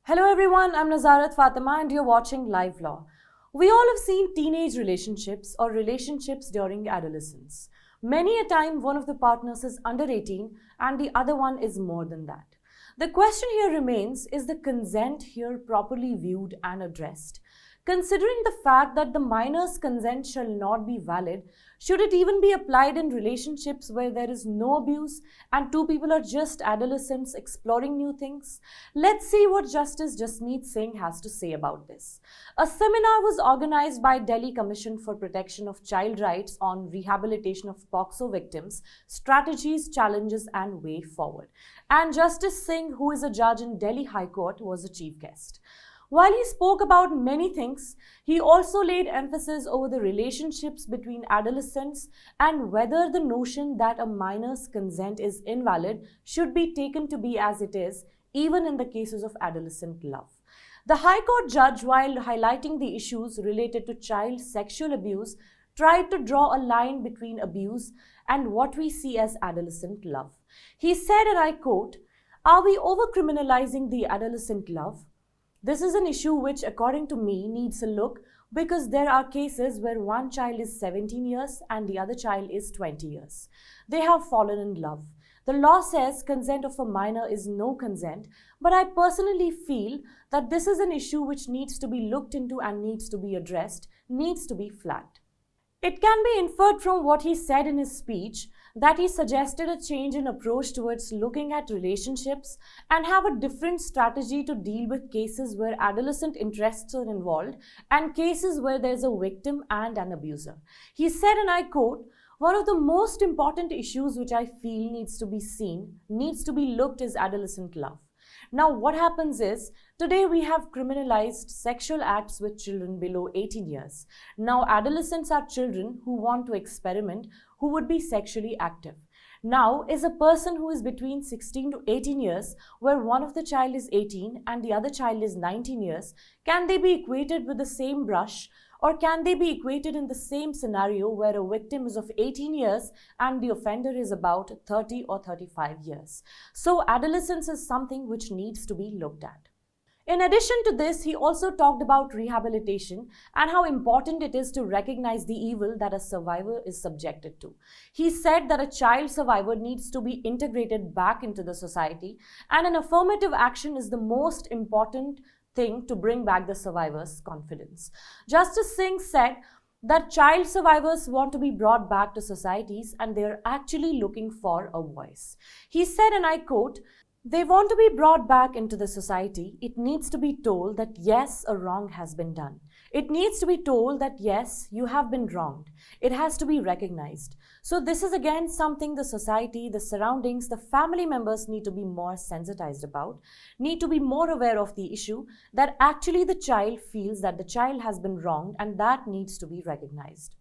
Hello everyone, I'm Nazarat Fatima and you're watching LiveLaw. We all have seen teenage relationships or relationships during adolescence. Many a time one of the partners is under 18 and the other one is more than that. The question here remains, is the consent here properly viewed and addressed? Considering the fact that the minor's consent shall not be valid, should it even be applied in relationships where there is no abuse and two people are just adolescents exploring new things? Let's see what Justice Jasmeet Singh has to say about this. A seminar was organized by Delhi Commission for Protection of Child Rights on rehabilitation of POCSO victims, strategies, challenges and way forward. And Justice Singh, who is a judge in Delhi High Court, was the chief guest. While he spoke about many things, he also laid emphasis over the relationships between adolescents and whether the notion that a minor's consent is invalid should be taken to be as it is, even in the cases of adolescent love. The High Court judge, while highlighting the issues related to child sexual abuse, tried to draw a line between abuse and what we see as adolescent love. He said, and I quote, "Are we over-criminalizing the adolescent love? This is an issue which, according to me, needs a look because there are cases where one child is 17 years and the other child is 20 years. They have fallen in love. The law says consent of a minor is no consent, but I personally feel that this is an issue which needs to be looked into and needs to be addressed, needs to be flagged." It can be inferred from what he said in his speech that he suggested a change in approach towards looking at relationships and have a different strategy to deal with cases where adolescent interests are involved and cases where there's a victim and an abuser. He said, and I quote, "One of the most important issues which I feel needs to be seen, needs to be looked is adolescent love." Now, what happens is, today we have criminalized sexual acts with children below 18 years. Now, adolescents are children who want to experiment, who would be sexually active. Now, is a person who is between 16 to 18 years, where one of the child is 18 and the other child is 19 years, can they be equated with the same brush? Or can they be equated in the same scenario where a victim is of 18 years and the offender is about 30 or 35 years? So adolescence is something which needs to be looked at. In addition to this, he also talked about rehabilitation and how important it is to recognize the evil that a survivor is subjected to. He said that a child survivor needs to be integrated back into the society, and an affirmative action is the most important thing to bring back the survivor's confidence. Justice Singh said that child survivors want to be brought back to societies and they are actually looking for a voice. He said, and I quote, "They want to be brought back into the society. It needs to be told that yes, a wrong has been done. It needs to be told that yes, you have been wronged. It has to be recognized." So this is again something the society, the surroundings, the family members need to be more sensitized about, need to be more aware of the issue that actually the child feels that the child has been wronged and that needs to be recognized.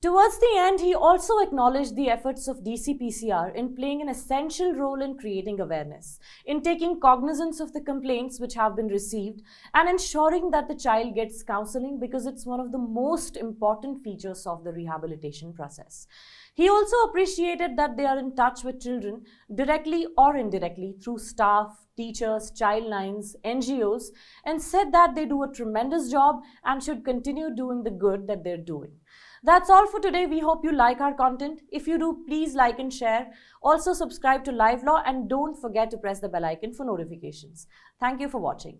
Towards the end, he also acknowledged the efforts of dcpcr in playing an essential role in creating awareness, in taking cognizance of the complaints which have been received and ensuring that the child gets counseling because it's one of the most important features of the rehabilitation process. He also appreciated that they are in touch with children directly or indirectly through staff, teachers, child lines, NGOs, and said that they do a tremendous job and should continue doing the good that they're doing. That's all for today. We hope you like our content. If you do, please like and share. Also subscribe to LiveLaw and don't forget to press the bell icon for notifications. Thank you for watching.